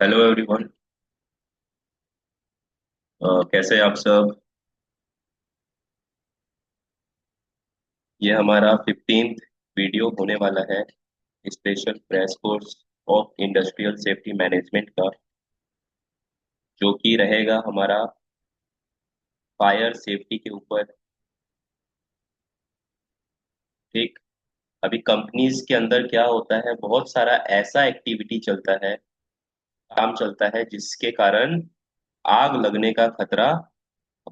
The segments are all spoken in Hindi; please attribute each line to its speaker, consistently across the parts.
Speaker 1: Hello everyone. कैसे हैं आप सब। ये हमारा 15th वीडियो होने वाला है special crash course of industrial safety management का, जो कि रहेगा हमारा फायर सेफ्टी के ऊपर। ठीक। अभी कंपनीज के अंदर क्या होता है, बहुत सारा ऐसा एक्टिविटी चलता है, काम चलता है, जिसके कारण आग लगने का खतरा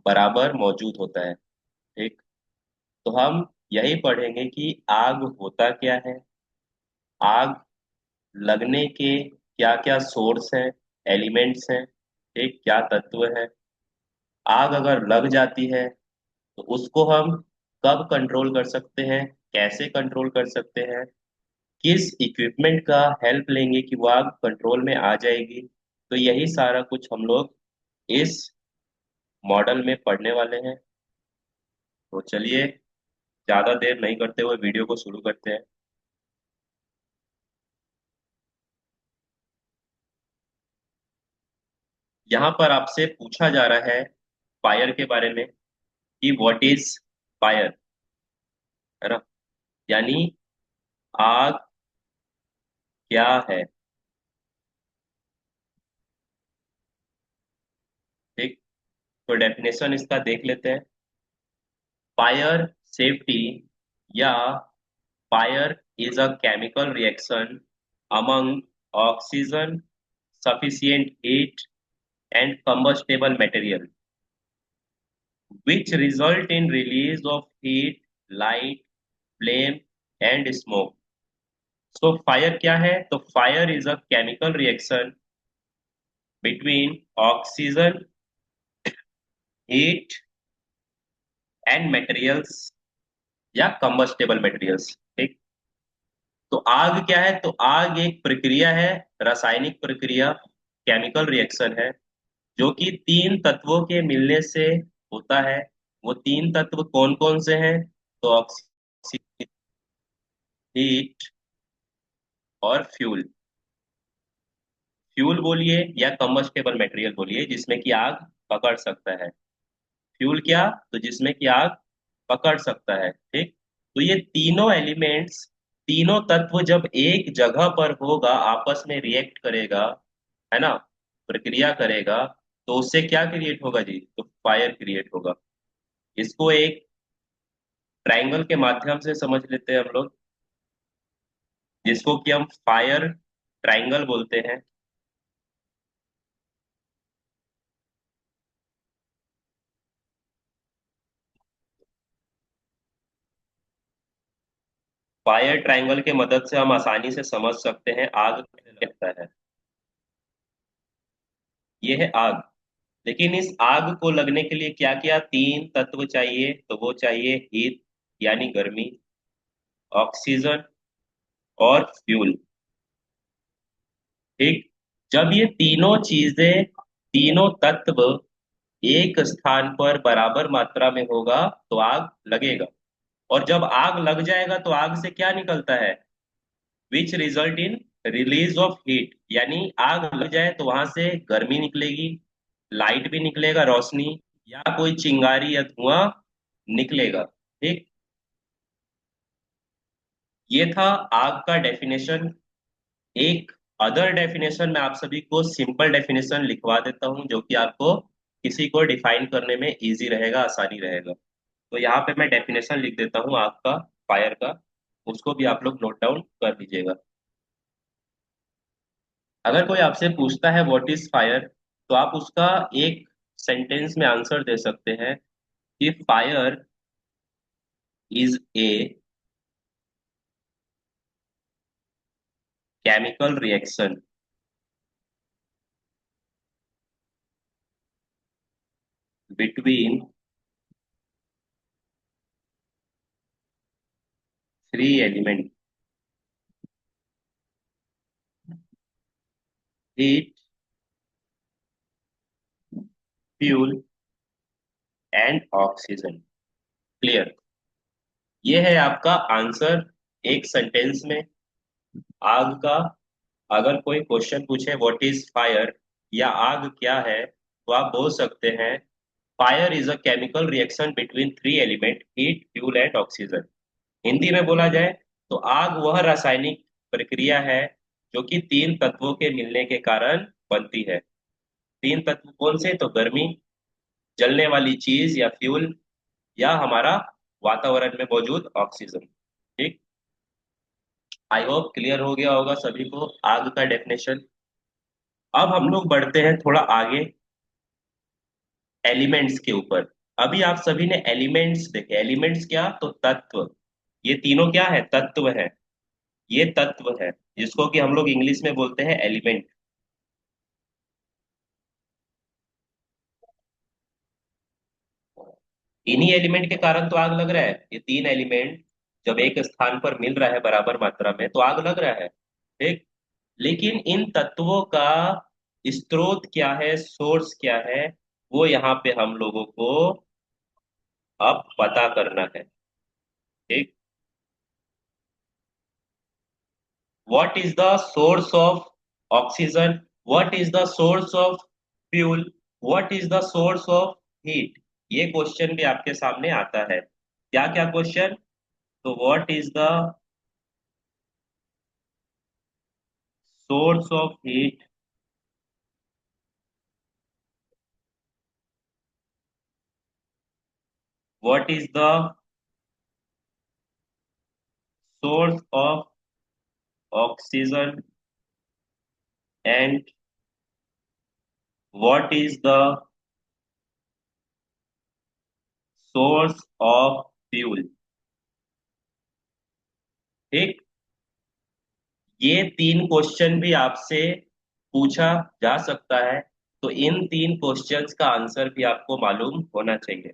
Speaker 1: बराबर मौजूद होता है। ठीक। तो हम यही पढ़ेंगे कि आग होता क्या है, आग लगने के क्या क्या सोर्स हैं, एलिमेंट्स हैं, ठीक, क्या तत्व है। आग अगर लग जाती है तो उसको हम कब कंट्रोल कर सकते हैं, कैसे कंट्रोल कर सकते हैं, किस इक्विपमेंट का हेल्प लेंगे कि वो आग कंट्रोल में आ जाएगी। तो यही सारा कुछ हम लोग इस मॉडल में पढ़ने वाले हैं। तो चलिए, ज्यादा देर नहीं करते हुए वीडियो को शुरू करते हैं। यहाँ पर आपसे पूछा जा रहा है फायर के बारे में कि व्हाट इज फायर, है ना। यानी आग क्या है। ठीक। तो डेफिनेशन इसका देख लेते हैं। फायर सेफ्टी या fire is a chemical reaction among oxygen, sufficient heat and combustible material which result in release of heat, light, flame and smoke. So fire क्या है, तो fire is a chemical reaction between oxygen, heat and materials या कंबस्टेबल मटेरियल्स। ठीक। तो आग क्या है, तो आग एक प्रक्रिया है, रासायनिक प्रक्रिया, केमिकल रिएक्शन है, जो कि तीन तत्वों के मिलने से होता है। वो तीन तत्व कौन कौन से हैं, तो ऑक्सीजन, हीट और फ्यूल। फ्यूल बोलिए या कंबस्टेबल मटेरियल बोलिए जिसमें कि आग पकड़ सकता है। फ्यूल क्या, तो जिसमें कि आग पकड़ सकता है। ठीक। तो ये तीनों एलिमेंट्स, तीनों तत्व जब एक जगह पर होगा, आपस में रिएक्ट करेगा, है ना, प्रक्रिया करेगा, तो उससे क्या क्रिएट होगा जी, तो फायर क्रिएट होगा। इसको एक ट्रायंगल के माध्यम से समझ लेते हैं हम लोग, जिसको कि हम फायर ट्रायंगल बोलते हैं। फायर ट्रायंगल के मदद से हम आसानी से समझ सकते हैं आग कैसे लगता है। ये है आग। लेकिन इस आग को लगने के लिए क्या क्या तीन तत्व चाहिए, तो वो चाहिए हीट यानी गर्मी, ऑक्सीजन और फ्यूल। ठीक। जब ये तीनों चीजें, तीनों तत्व एक स्थान पर बराबर मात्रा में होगा तो आग लगेगा। और जब आग लग जाएगा तो आग से क्या निकलता है, which result in release of heat. यानी आग लग जाए तो वहां से गर्मी निकलेगी, लाइट भी निकलेगा, रोशनी, या कोई चिंगारी या धुआं निकलेगा। ठीक। ये था आग का डेफिनेशन। एक अदर डेफिनेशन मैं आप सभी को सिंपल डेफिनेशन लिखवा देता हूं, जो कि आपको किसी को डिफाइन करने में इजी रहेगा, आसानी रहेगा। तो यहाँ पे मैं डेफिनेशन लिख देता हूँ आग का, फायर का, उसको भी आप लोग नोट डाउन कर लीजिएगा। अगर कोई आपसे पूछता है व्हाट इज फायर, तो आप उसका एक सेंटेंस में आंसर दे सकते हैं कि fire is a chemical reaction between three element, heat, fuel and oxygen. Clear. ये है आपका आंसर एक सेंटेंस में आग का, अगर कोई क्वेश्चन पूछे व्हाट इज फायर या आग क्या है, तो आप बोल सकते हैं fire is a chemical reaction between three element heat fuel and oxygen. Hindi में बोला जाए तो आग वह रासायनिक प्रक्रिया है जो कि तीन तत्वों के मिलने के कारण बनती है। तीन तत्व कौन से? तो गर्मी, जलने वाली चीज या फ्यूल, या हमारा वातावरण में मौजूद ऑक्सीजन। ठीक। आई होप क्लियर हो गया होगा सभी को आग का डेफिनेशन। अब हम लोग बढ़ते हैं थोड़ा आगे एलिमेंट्स के ऊपर। अभी आप सभी ने एलिमेंट्स देखे, एलिमेंट्स क्या? तो तत्व। ये तीनों क्या है? तत्व है। ये तत्व है जिसको कि हम लोग इंग्लिश में बोलते हैं एलिमेंट। इन्हीं एलिमेंट के कारण तो आग लग रहा है। ये तीन एलिमेंट जब एक स्थान पर मिल रहा है बराबर मात्रा में तो आग लग रहा है। ठीक। लेकिन इन तत्वों का स्रोत क्या है, सोर्स क्या है, वो यहाँ पे हम लोगों को अब पता करना है। ठीक। what is the source of oxygen, what is the source of fuel, what is the source of heat? ये क्वेश्चन भी आपके सामने आता है। क्या क्या क्वेश्चन? तो what is the source of heat, what is the source of oxygen, and what is the source of fuel? ठीक। ये तीन क्वेश्चन भी आपसे पूछा जा सकता है, तो इन तीन क्वेश्चंस का आंसर भी आपको मालूम होना चाहिए।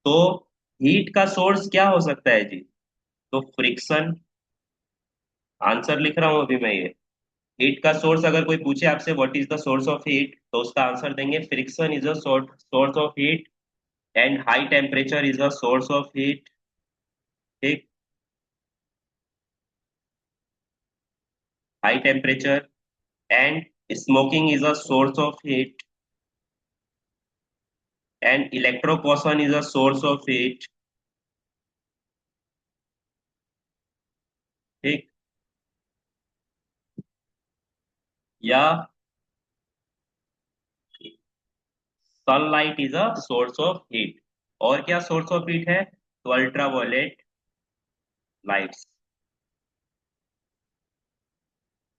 Speaker 1: तो हीट का सोर्स क्या हो सकता है जी? तो फ्रिक्शन। आंसर लिख रहा हूं अभी मैं ये। हीट का सोर्स अगर कोई पूछे आपसे what is the source of heat, तो उसका आंसर देंगे friction is a source of heat, and high temperature is a source of heat. ठीक। High temperature and smoking is a source of heat, and electrocution is a source of heat. ठीक। या sunlight is a source of heat. और क्या सोर्स ऑफ हीट है? तो अल्ट्रावायलेट लाइट्स।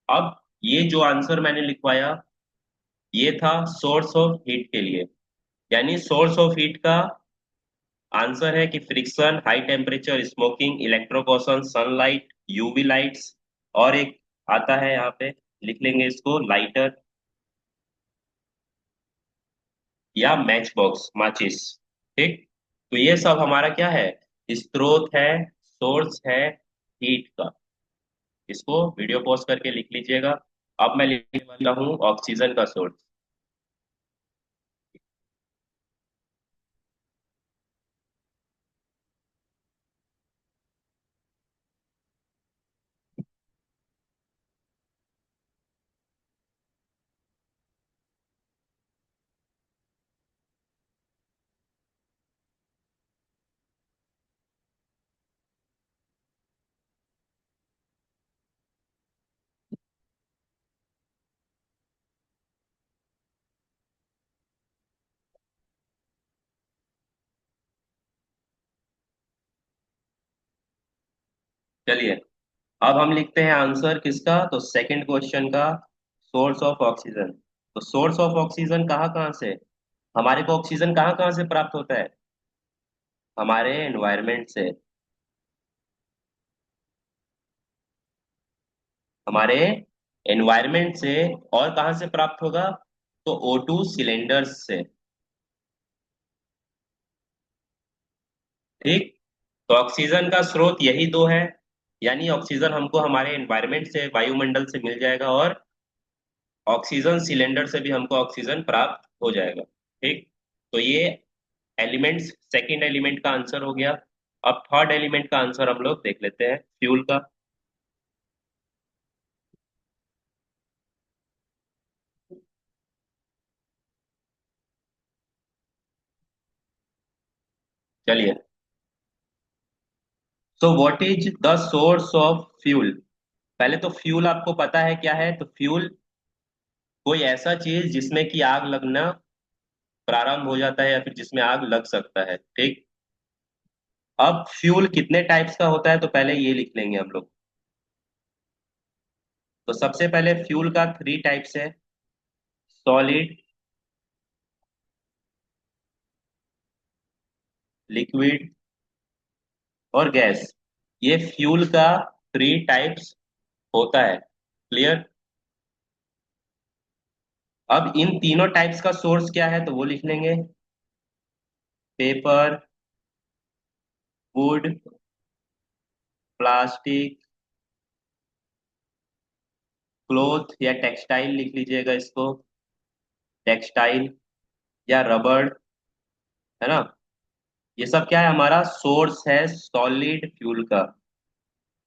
Speaker 1: अब ये जो आंसर मैंने लिखवाया ये था सोर्स ऑफ हीट के लिए। यानी सोर्स ऑफ हीट का आंसर है कि friction, high temperature, smoking, electrocution, sunlight, UV lights, और एक आता है यहाँ पे, लिख लेंगे इसको, लाइटर या मैच बॉक्स, माचिस। ठीक। तो ये सब हमारा क्या है? स्रोत है, सोर्स है हीट का। इसको वीडियो पॉज करके लिख लीजिएगा। अब मैं लिखने वाला हूँ ऑक्सीजन का सोर्स। चलिए, अब हम लिखते हैं आंसर किसका? तो सेकंड क्वेश्चन का, सोर्स ऑफ ऑक्सीजन। तो सोर्स ऑफ ऑक्सीजन कहाँ कहाँ से? हमारे को ऑक्सीजन कहाँ कहाँ से प्राप्त होता है? हमारे एनवायरनमेंट से। हमारे एनवायरनमेंट से। और कहाँ से प्राप्त होगा? तो O2 सिलेंडर्स से। ठीक। तो ऑक्सीजन का स्रोत यही दो है। यानी ऑक्सीजन हमको हमारे एनवायरनमेंट से, वायुमंडल से मिल जाएगा, और ऑक्सीजन सिलेंडर से भी हमको ऑक्सीजन प्राप्त हो जाएगा। ठीक। तो ये एलिमेंट्स, सेकंड एलिमेंट का आंसर हो गया। अब थर्ड एलिमेंट का आंसर हम लोग देख लेते हैं, फ्यूल का। चलिए, so what is the source of fuel. पहले तो फ्यूल आपको पता है क्या है, तो फ्यूल कोई ऐसा चीज जिसमें कि आग लगना प्रारंभ हो जाता है या फिर जिसमें आग लग सकता है, ठीक। अब फ्यूल कितने टाइप्स का होता है तो पहले ये लिख लेंगे हम लोग। तो सबसे पहले फ्यूल का थ्री टाइप्स है, सॉलिड, लिक्विड और गैस। ये फ्यूल का थ्री टाइप्स होता है, क्लियर। अब इन तीनों टाइप्स का सोर्स क्या है तो वो लिख लेंगे, पेपर, वुड, प्लास्टिक, क्लोथ या टेक्सटाइल लिख लीजिएगा इसको, टेक्सटाइल या रबड़, है ना। ये सब क्या है, हमारा सोर्स है सॉलिड फ्यूल का।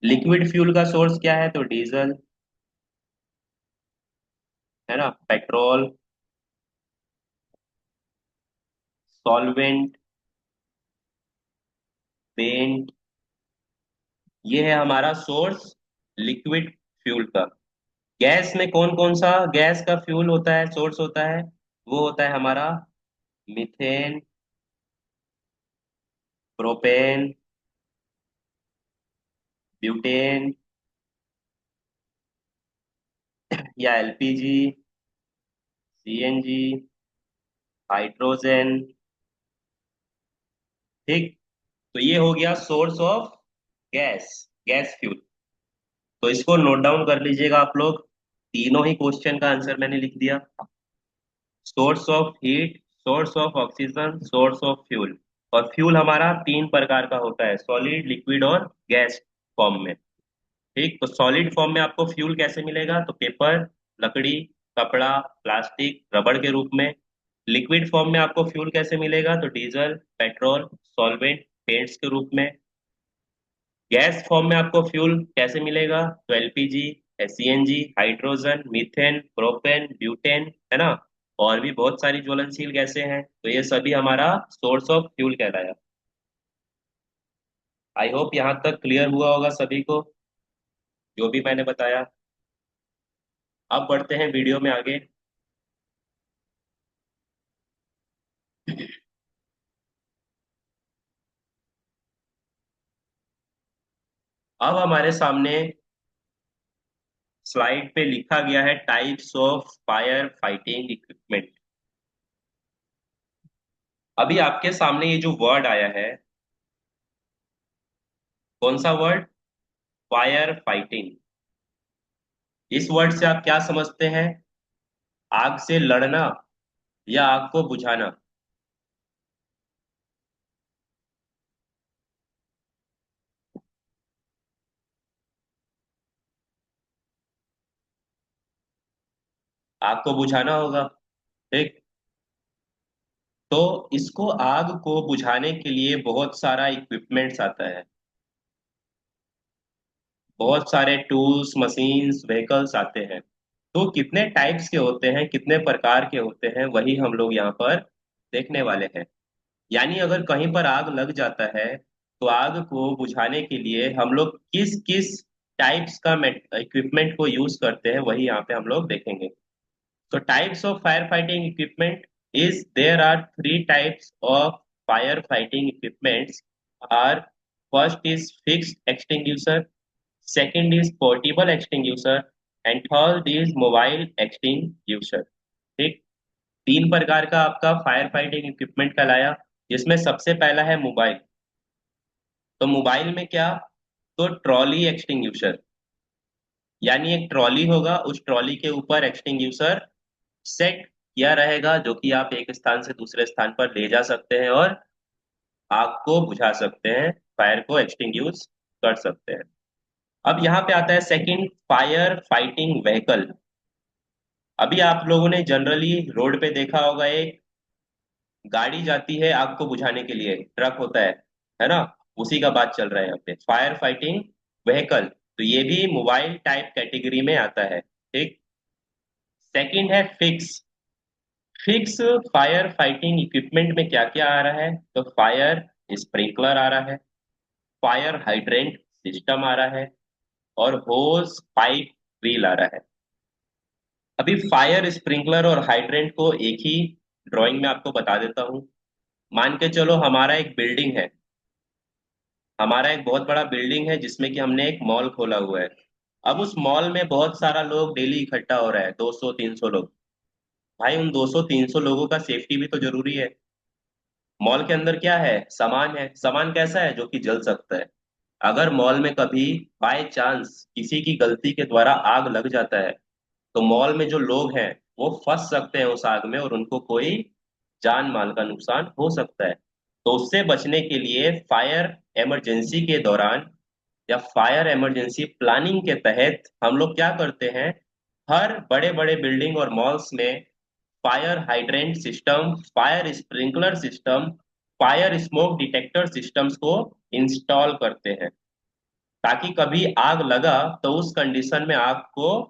Speaker 1: लिक्विड फ्यूल का सोर्स क्या है तो डीजल, है ना, पेट्रोल, सॉल्वेंट, पेंट। ये है हमारा सोर्स लिक्विड फ्यूल का। गैस में कौन कौन सा गैस का फ्यूल होता है, सोर्स होता है, वो होता है हमारा मीथेन, प्रोपेन, ब्यूटेन या एलपीजी, सीएनजी, हाइड्रोजन, ठीक। तो ये हो गया source of gas, gas fuel. तो इसको नोट डाउन कर लीजिएगा आप लोग, तीनों ही क्वेश्चन का आंसर मैंने लिख दिया। Source of heat, source of oxygen, source of fuel. और फ्यूल हमारा तीन प्रकार का होता है, सॉलिड, लिक्विड और गैस फॉर्म में, ठीक। तो सॉलिड फॉर्म में आपको फ्यूल कैसे मिलेगा तो पेपर, लकड़ी, कपड़ा, प्लास्टिक, रबड़ के रूप में। लिक्विड फॉर्म में आपको फ्यूल कैसे मिलेगा तो डीजल, पेट्रोल, सॉल्वेंट, पेंट्स के रूप में। गैस फॉर्म में आपको फ्यूल कैसे मिलेगा तो LPG, CNG, hydrogen, methane, propane, butane, है ना। और भी बहुत सारी ज्वलनशील गैसें हैं, तो ये सभी हमारा सोर्स ऑफ फ्यूल कहलाया। आई होप यहाँ तक क्लियर हुआ होगा सभी को, जो भी मैंने बताया। अब बढ़ते हैं वीडियो में आगे। अब हमारे सामने स्लाइड पे लिखा गया है types of fire fighting equipment. अभी आपके सामने ये जो वर्ड आया है, कौन सा वर्ड, फायर फाइटिंग। इस वर्ड से आप क्या समझते हैं, आग से लड़ना या आग को बुझाना। आग को बुझाना होगा, ठीक। तो इसको आग को बुझाने के लिए बहुत सारा इक्विपमेंट्स आता है, बहुत सारे टूल्स, मशीन्स, व्हीकल्स आते हैं। तो कितने टाइप्स के होते हैं, कितने प्रकार के होते हैं, वही हम लोग यहाँ पर देखने वाले हैं। यानी अगर कहीं पर आग लग जाता है तो आग को बुझाने के लिए हम लोग किस किस टाइप्स का इक्विपमेंट को यूज करते हैं, वही यहाँ पे हम लोग देखेंगे। So types of firefighting equipment is there are three types of firefighting equipments are first is fixed extinguisher, second is portable extinguisher and third is mobile extinguisher, ठीक। तीन प्रकार का आपका फायर फाइटिंग इक्विपमेंट का लाया, जिसमें सबसे पहला है मोबाइल। तो मोबाइल में क्या, तो ट्रॉली एक्सटिंग्यूशर, यानी एक ट्रॉली होगा, उस ट्रॉली के ऊपर एक्सटिंग्यूशर सेट किया रहेगा, जो कि आप एक स्थान से दूसरे स्थान पर ले जा सकते हैं और आग को बुझा सकते हैं, फायर को एक्सटिंग्यूश कर सकते हैं। अब यहाँ पे आता है सेकंड, फायर फाइटिंग व्हीकल। अभी आप लोगों ने जनरली रोड पे देखा होगा, एक गाड़ी जाती है आग को बुझाने के लिए, ट्रक होता है ना। उसी का बात चल रहा है यहाँ पे, फायर फाइटिंग व्हीकल। तो ये भी मोबाइल टाइप कैटेगरी में आता है, ठीक। सेकंड है फिक्स फायर फाइटिंग इक्विपमेंट में क्या क्या आ रहा है तो फायर स्प्रिंकलर आ रहा है, फायर हाइड्रेंट सिस्टम आ रहा है, और होज पाइप व्हील आ रहा है। अभी फायर स्प्रिंकलर और हाइड्रेंट को एक ही ड्राइंग में आपको बता देता हूँ। मान के चलो हमारा एक बिल्डिंग है, हमारा एक बहुत बड़ा बिल्डिंग है जिसमें कि हमने एक मॉल खोला हुआ है। अब उस मॉल में बहुत सारा लोग डेली इकट्ठा हो रहा है, 200 300 लोग। भाई उन 200 300 लोगों का सेफ्टी भी तो जरूरी है। मॉल के अंदर क्या है, सामान है, सामान कैसा है, जो कि जल सकता है। अगर मॉल में कभी बाय चांस किसी की गलती के द्वारा आग लग जाता है, तो मॉल में जो लोग हैं वो फंस सकते हैं उस आग में, और उनको कोई जान माल का नुकसान हो सकता है। तो उससे बचने के लिए फायर इमरजेंसी के दौरान या फायर इमरजेंसी प्लानिंग के तहत हम लोग क्या करते हैं, हर बड़े बड़े बिल्डिंग और मॉल्स में fire hydrant system, fire sprinkler system, fire smoke detector systems को इंस्टॉल करते हैं, ताकि कभी आग लगा तो उस कंडीशन में आग को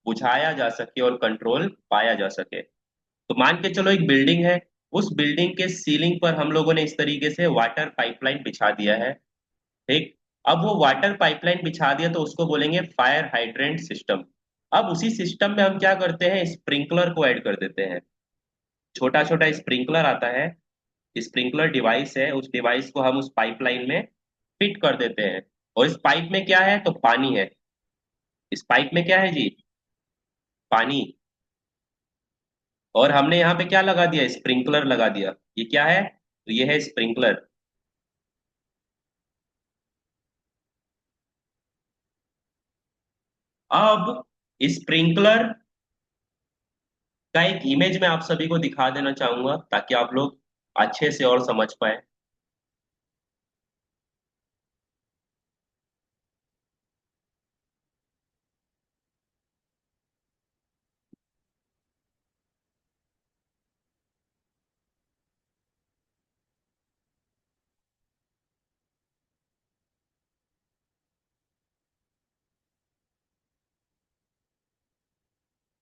Speaker 1: बुझाया जा सके और कंट्रोल पाया जा सके। तो मान के चलो एक बिल्डिंग है, उस बिल्डिंग के सीलिंग पर हम लोगों ने इस तरीके से वाटर पाइपलाइन बिछा दिया है। ठीक। अब वो वाटर पाइपलाइन बिछा दिया तो उसको बोलेंगे फायर हाइड्रेंट सिस्टम। अब उसी सिस्टम में हम क्या करते हैं, स्प्रिंकलर को ऐड कर देते हैं। छोटा छोटा स्प्रिंकलर आता है, स्प्रिंकलर डिवाइस है, उस डिवाइस को हम उस पाइपलाइन में फिट कर देते हैं। और इस पाइप में क्या है, तो पानी है। इस पाइप में क्या है जी, पानी। और हमने यहाँ पे क्या लगा दिया, स्प्रिंकलर लगा दिया। ये क्या है, तो ये है स्प्रिंकलर। अब स्प्रिंकलर का एक इमेज मैं आप सभी को दिखा देना चाहूंगा ताकि आप लोग अच्छे से और समझ पाए।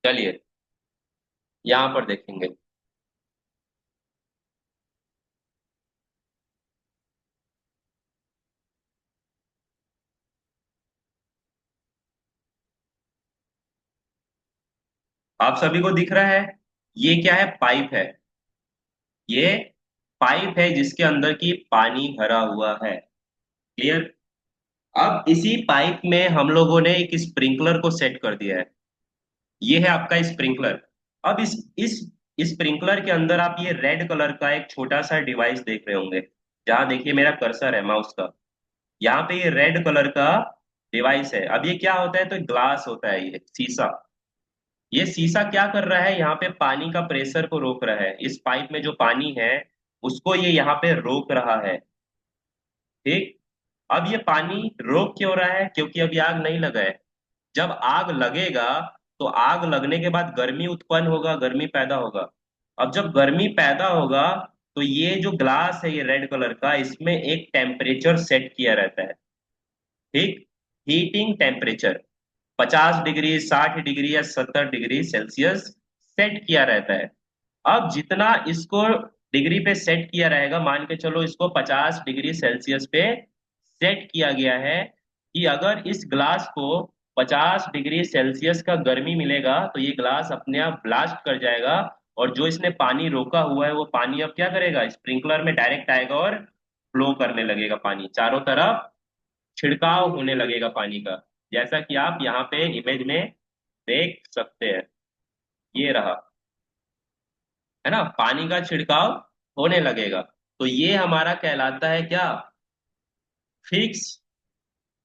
Speaker 1: चलिए यहाँ पर देखेंगे। आप सभी को दिख रहा है, ये क्या है, पाइप है। ये पाइप है जिसके अंदर की पानी भरा हुआ है। क्लियर। अब इसी पाइप में हम लोगों ने एक स्प्रिंकलर को सेट कर दिया है। ये है आपका स्प्रिंकलर। अब इस स्प्रिंकलर के अंदर आप ये रेड कलर का एक छोटा सा डिवाइस देख रहे होंगे। जहां देखिए मेरा कर्सर है माउस का, यहाँ पे ये रेड कलर का डिवाइस है। अब ये क्या होता है, तो ग्लास होता है, ये शीशा। ये शीशा क्या कर रहा है, यहाँ पे पानी का प्रेशर को रोक रहा है। इस पाइप में जो पानी है उसको ये यहाँ पे रोक रहा है। ठीक। अब ये पानी रोक क्यों रहा है, क्योंकि अभी आग नहीं लगा है। जब आग लगेगा तो आग लगने के बाद गर्मी उत्पन्न होगा, गर्मी पैदा होगा। अब जब गर्मी पैदा होगा तो ये जो ग्लास है, ये रेड कलर का, इसमें एक टेम्परेचर सेट किया रहता है। ठीक। हीटिंग टेम्परेचर 50 डिग्री, 60 डिग्री या 70 डिग्री सेल्सियस सेट किया रहता है। अब जितना इसको डिग्री पे सेट किया रहेगा, मान के चलो इसको 50 डिग्री सेल्सियस पे सेट किया गया है, कि अगर इस ग्लास को 50 डिग्री सेल्सियस का गर्मी मिलेगा तो ये ग्लास अपने आप ब्लास्ट कर जाएगा। और जो इसने पानी रोका हुआ है वो पानी अब क्या करेगा, स्प्रिंकलर में डायरेक्ट आएगा और फ्लो करने लगेगा, पानी चारों तरफ छिड़काव होने लगेगा पानी का। जैसा कि आप यहाँ पे इमेज में देख सकते हैं, ये रहा, है ना, पानी का छिड़काव होने लगेगा। तो ये हमारा कहलाता है क्या, fix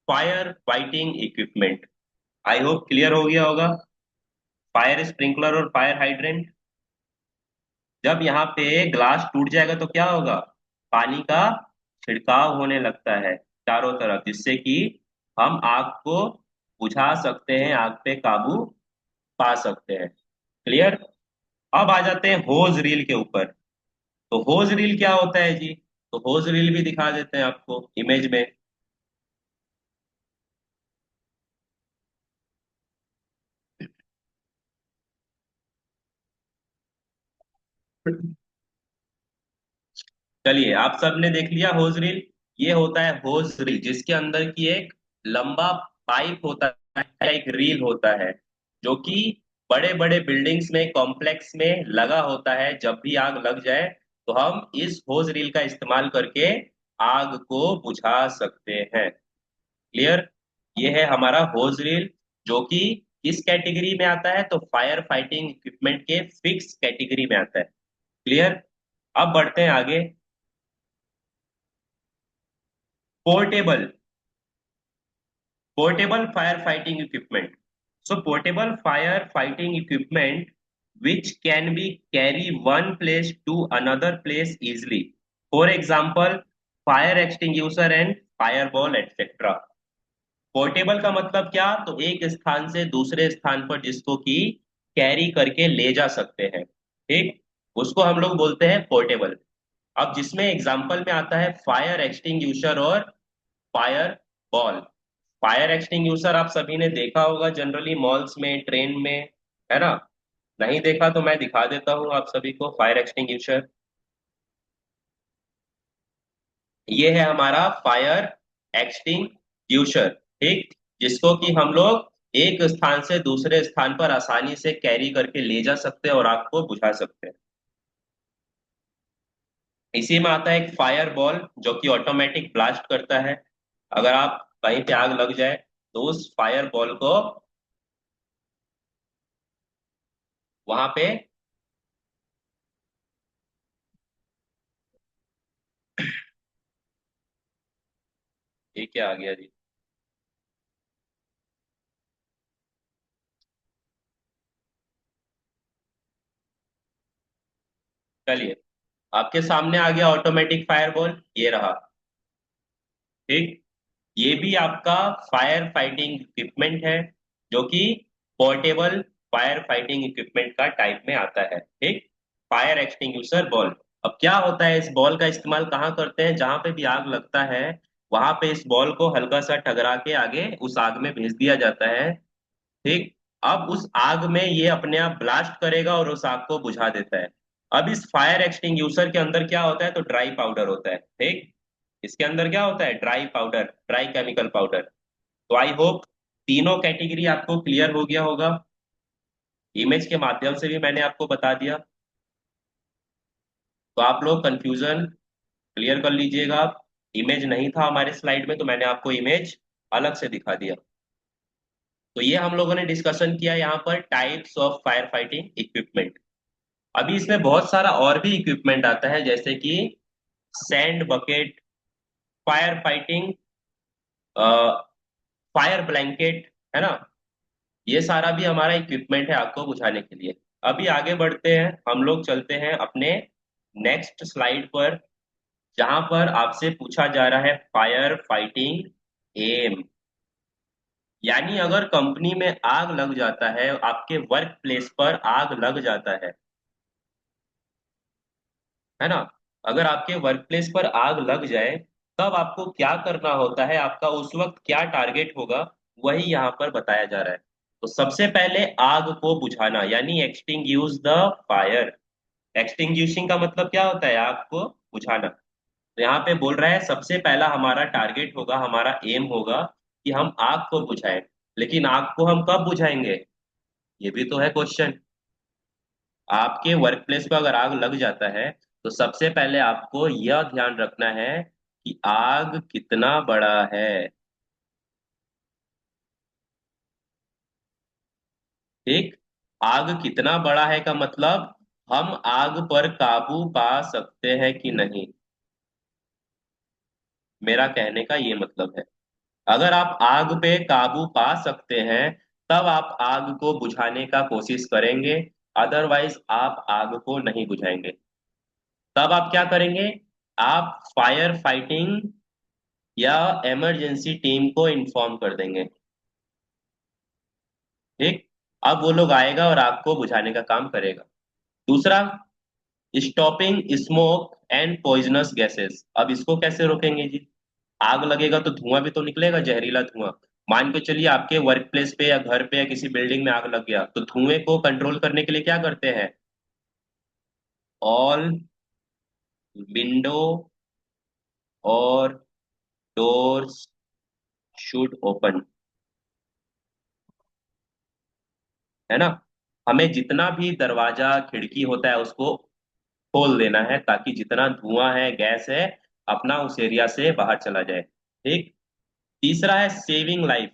Speaker 1: fire fighting equipment. I hope clear हो गया होगा। फायर स्प्रिंकलर और फायर हाइड्रेंट, जब यहाँ पे ग्लास टूट जाएगा तो क्या होगा, पानी का छिड़काव होने लगता है चारों तरफ, जिससे कि हम आग को बुझा सकते हैं, आग पे काबू पा सकते हैं। क्लियर। अब आ जाते हैं होज रील के ऊपर। तो होज रील क्या होता है जी, तो होज रील भी दिखा देते हैं आपको इमेज में। चलिए, आप सबने देख लिया होज रील। ये होता है होज रील, जिसके अंदर की एक लंबा पाइप होता है, एक रील होता है, जो कि बड़े बड़े बिल्डिंग्स में, कॉम्प्लेक्स में लगा होता है। जब भी आग लग जाए तो हम इस होज रील का इस्तेमाल करके आग को बुझा सकते हैं। क्लियर? ये है हमारा होज रील, जो कि किस कैटेगरी में आता है, तो फायर फाइटिंग इक्विपमेंट के फिक्स कैटेगरी में आता है। क्लियर? अब बढ़ते हैं आगे। Portable, portable firefighting equipment. So portable firefighting equipment which can be carry one place to another place easily. For example, fire extinguisher and fireball etc. Portable का मतलब क्या, तो एक स्थान से दूसरे स्थान पर जिसको कि कैरी करके ले जा सकते हैं, ठीक, उसको हम लोग बोलते हैं पोर्टेबल। अब जिसमें एग्जांपल में आता है फायर एक्सटिंग्यूशर और फायर बॉल। फायर एक्सटिंग्यूशर आप सभी ने देखा होगा जनरली मॉल्स में, ट्रेन में, है ना? नहीं देखा तो मैं दिखा देता हूँ आप सभी को फायर एक्सटिंग्यूशर। ये है हमारा फायर एक्सटिंग्यूशर, ठीक, जिसको कि हम लोग एक स्थान से दूसरे स्थान पर आसानी से कैरी करके ले जा सकते हैं और आग को बुझा सकते हैं। इसी में आता है एक फायर बॉल, जो कि ऑटोमेटिक ब्लास्ट करता है। अगर आप कहीं पे आग लग जाए तो उस फायर बॉल को वहां पे, ये क्या आ गया जी? चलिए, आपके सामने आ गया ऑटोमेटिक फायर बॉल, ये रहा, ठीक। ये भी आपका फायर फाइटिंग इक्विपमेंट है, जो कि पोर्टेबल फायर फाइटिंग इक्विपमेंट का टाइप में आता है, ठीक। Fire extinguisher ball. अब क्या होता है, इस बॉल का इस्तेमाल कहाँ करते हैं, जहां पे भी आग लगता है वहां पे इस बॉल को हल्का सा टकरा के आगे उस आग में भेज दिया जाता है, ठीक। अब उस आग में ये अपने आप ब्लास्ट करेगा और उस आग को बुझा देता है। अब इस फायर एक्सटिंग्यूशर के अंदर क्या होता है, तो ड्राई पाउडर होता है, ठीक। इसके अंदर क्या होता है, dry powder, dry chemical powder. तो आई होप तीनों कैटेगरी आपको क्लियर हो गया होगा। इमेज के माध्यम से भी मैंने आपको बता दिया, तो आप लोग कंफ्यूजन क्लियर कर लीजिएगा। इमेज नहीं था हमारे स्लाइड में, तो मैंने आपको इमेज अलग से दिखा दिया। तो ये हम लोगों ने डिस्कशन किया यहाँ पर types of fire fighting equipment. अभी इसमें बहुत सारा और भी इक्विपमेंट आता है, जैसे कि sand bucket, fire fighting, fire blanket, है ना? ये सारा भी हमारा इक्विपमेंट है आपको बुझाने के लिए। अभी आगे बढ़ते हैं, हम लोग चलते हैं अपने नेक्स्ट स्लाइड पर, जहां पर आपसे पूछा जा रहा है फायर फाइटिंग एम। यानी अगर कंपनी में आग लग जाता है, आपके वर्क प्लेस पर आग लग जाता है ना, अगर आपके वर्क प्लेस पर आग लग जाए तब आपको क्या करना होता है, आपका उस वक्त क्या टारगेट होगा, वही यहाँ पर बताया जा रहा है। तो सबसे पहले आग को बुझाना, यानी एक्सटिंग्यूश द फायर। एक्सटिंग्यूशिंग का मतलब क्या होता है, आग को बुझाना। तो यहाँ पे बोल रहा है सबसे पहला हमारा टारगेट होगा, हमारा एम होगा कि हम आग को बुझाएं। लेकिन आग को हम कब बुझाएंगे, ये भी तो है क्वेश्चन। आपके वर्क प्लेस पर अगर आग लग जाता है तो सबसे पहले आपको यह ध्यान रखना है कि आग कितना बड़ा है, ठीक। आग कितना बड़ा है का मतलब हम आग पर काबू पा सकते हैं कि नहीं, मेरा कहने का ये मतलब है। अगर आप आग पे काबू पा सकते हैं तब आप आग को बुझाने का कोशिश करेंगे, अदरवाइज आप आग को नहीं बुझाएंगे। तब आप क्या करेंगे, आप फायर फाइटिंग या इमरजेंसी टीम को इन्फॉर्म कर देंगे, ठीक। अब वो लोग आएगा और आग को बुझाने का काम करेगा। दूसरा, stopping smoke and poisonous gases. अब इसको कैसे रोकेंगे जी, आग लगेगा तो धुआं भी तो निकलेगा, जहरीला धुआं। मान के चलिए आपके वर्क प्लेस पे या घर पे या किसी बिल्डिंग में आग लग गया, तो धुएं को कंट्रोल करने के लिए क्या करते हैं, ऑल विंडो और डोर्स शुड ओपन, है ना। हमें जितना भी दरवाजा खिड़की होता है उसको खोल देना है, ताकि जितना धुआं है, गैस है, अपना उस एरिया से बाहर चला जाए। ठीक। तीसरा है सेविंग लाइफ।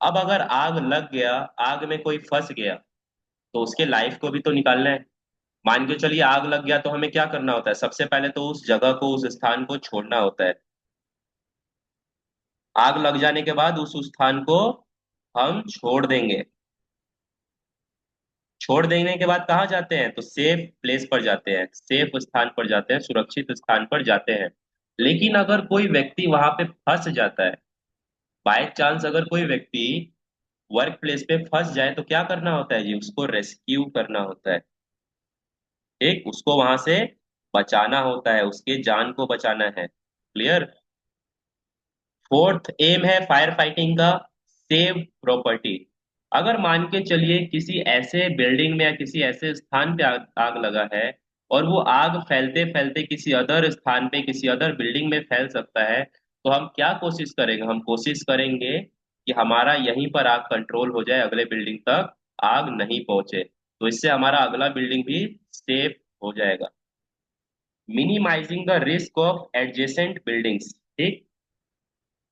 Speaker 1: अब अगर आग लग गया, आग में कोई फंस गया, तो उसके लाइफ को भी तो निकालना है। मान के चलिए आग लग गया, तो हमें क्या करना होता है? सबसे पहले तो उस जगह को, उस स्थान को छोड़ना होता है। आग लग जाने के बाद उस स्थान को हम छोड़ देंगे। छोड़ देने के बाद कहाँ जाते हैं? तो सेफ प्लेस पर जाते हैं, सेफ स्थान पर जाते हैं, सुरक्षित स्थान पर जाते हैं। लेकिन अगर कोई व्यक्ति वहां पे फंस जाता है, बाय चांस अगर कोई व्यक्ति वर्क प्लेस पे फंस जाए, तो क्या करना होता है जी? उसको रेस्क्यू करना होता है। ठीक, उसको वहां से बचाना होता है, उसके जान को बचाना है। क्लियर। फोर्थ एम है फायर फाइटिंग का, सेव प्रॉपर्टी। अगर मान के चलिए किसी ऐसे बिल्डिंग में या किसी ऐसे स्थान पे आग लगा है, और वो आग फैलते फैलते किसी अदर स्थान पे, किसी अदर बिल्डिंग में फैल सकता है, तो हम क्या कोशिश करेंगे? हम कोशिश करेंगे कि हमारा यहीं पर आग कंट्रोल हो जाए, अगले बिल्डिंग तक आग नहीं पहुंचे, तो इससे हमारा अगला बिल्डिंग भी सेफ हो जाएगा। Minimizing the risk of adjacent buildings. ठीक,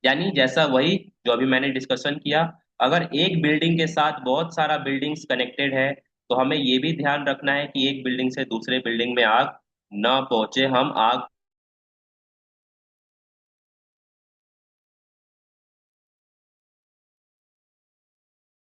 Speaker 1: यानी जैसा वही जो अभी मैंने डिस्कशन किया, अगर एक बिल्डिंग के साथ बहुत सारा बिल्डिंग्स कनेक्टेड है, तो हमें ये भी ध्यान रखना है कि एक बिल्डिंग से दूसरे बिल्डिंग में आग ना पहुंचे, हम आग